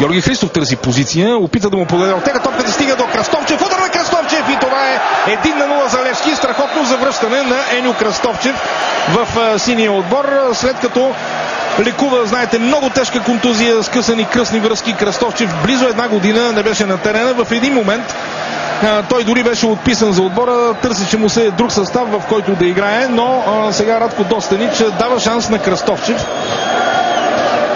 Георги Христов търси позиция, опита да му подаде Ортега, топката стига до Кръстовчев, удар на Кръстовчев и това е 1-0 за Левски. Страхотно завръщане на Еню Кръстовчев в синия отбор, след като лекува, знаете, много тежка контузия, скъсани кръстни връзки. Кръстовчев близо една година не беше на терена. В един момент той дори беше отписан за отбора, търсеше му се друг състав, в който да играе, но сега Радко Достанич дава шанс на Кръстовчев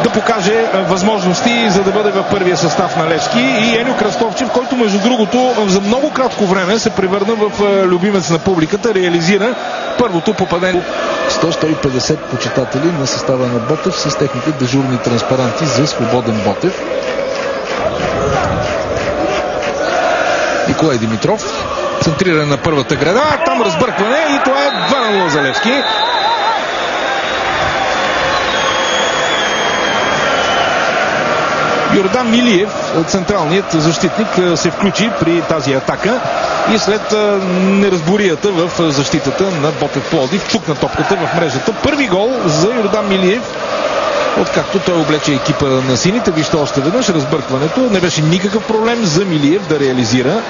да покаже възможности, за да бъде в първия състав на Левски. И Еню Кръстовчев, който между другото за много кратко време се превърна в любимец на публиката, реализира първото попадение. 100-150 почитатели на състава на Ботев с техните дежурни транспаранти за свободен Ботев. Николай Димитров центриране на първата града, там разбъркване и това е 2-0 за Левски. Йордан Милиев, централният защитник, се включи при тази атака и след неразборията в защитата на Ботев Пловдив чукна топката в мрежата. Първи гол за Йордан Милиев, откакто той облече екипа на сините. Вижте още веднъж разбъркването. Не беше никакъв проблем за Милиев да реализира.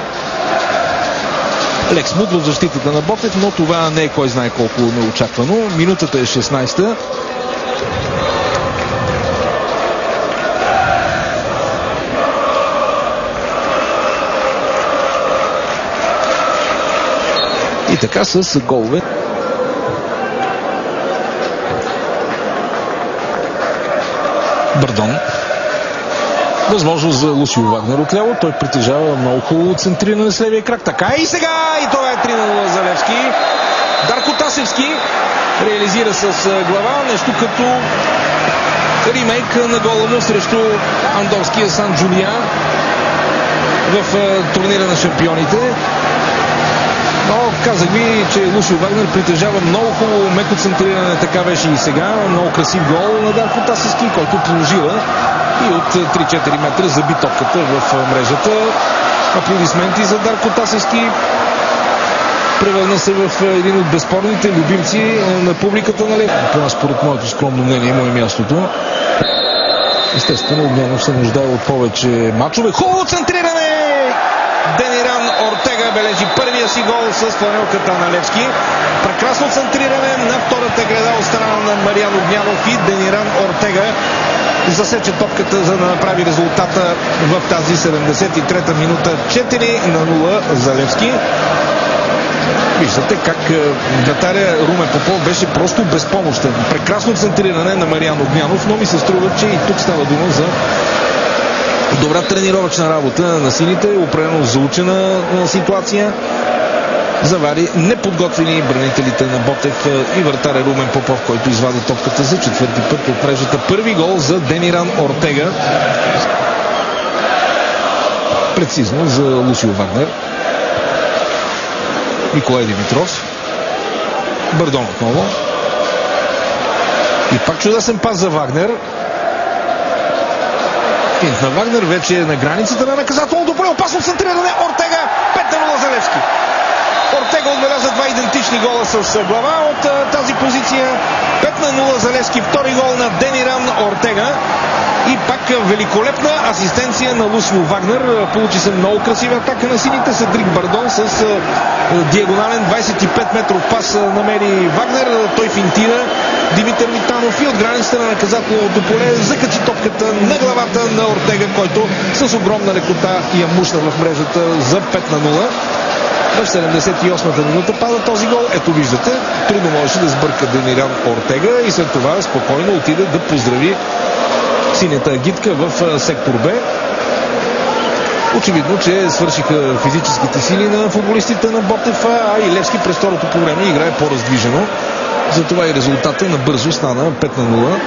Лек смут в защитата на Ботев, но това не е кой знае колко неочаквано. Минутата е 16-та. И така с голове. Бардон. Възможност за Лусио Вагнер отляво. Той притежава много хубаво центриране с левия крак. Така и сега. И това е 3-0 за Левски. Дарко Тасевски реализира с глава нещо като ремейк на гола му срещу андорския Сан Джулиан в турнира на шампионите. Но казах ви, че Лусио Вагнер притежава много хубаво меко центриране, така беше и сега. Много красив гол на Дарко Тасевски, който положила и от 3-4 метра заби топката в мрежата. Аплодисменти за Дарко Тасевски. Превърна се в един от безспорните любимци на публиката на Левски. Това според моето скромно мнение му е мястото. Естествено, Огнянов се нуждае от повече мачове. Хубаво центриране! Дениран Ортега бележи първия си гол с фланелката на Левски. Прекрасно центриране на втората града от страна на Мариан Огнянов и Дениран Ортега засече топката, за да направи резултата в тази 73-та минута. 4-0 за Левски. Виждате как вратаря Румен Попов беше просто безпомощен. Прекрасно центриране на Мариан Огнянов, но ми се струва, че и тук става дума за добра тренировъчна работа на сините, определено заучена ситуация. Завари неподготвени бранителите на Ботев и вратаря Румен Попов, който извади топката за четвърти път от мрежата. Първи гол за Дениран Ортега. Прецизно за Лусио Вагнер. Николай Димитров. Бардон отново. И пак чудесен пас за Вагнер. Финт на Вагнер вече е на границата на наказателното поле. Опасно центриране. Ортега. 5-0 за Левски. Ортега отбеляза два идентични гола с глава от тази позиция. 5-0 за Левски. Втори гол на Дениран Ортега. И пак великолепна асистенция на Лусио Вагнер. Получи се много красива атака на сините. Седрик Бардон с диагонален 25 метров пас намери Вагнер. Той финтира Димитър Митанов и от границата на наказателното поле закачи топката на главата на Ортега, който с огромна лекота я мушна в мрежата за 5-0. В 78-та минута пада този гол. Ето виждате, трудно можеше да сбърка Дениран Ортега и след това спокойно отиде да поздрави синята агитка в сектор Б. Очевидно, че свършиха физическите сили на футболистите на Ботев, а и Левски през второто по време играе по-раздвижено. Затова и резултата набързо стана 5-0.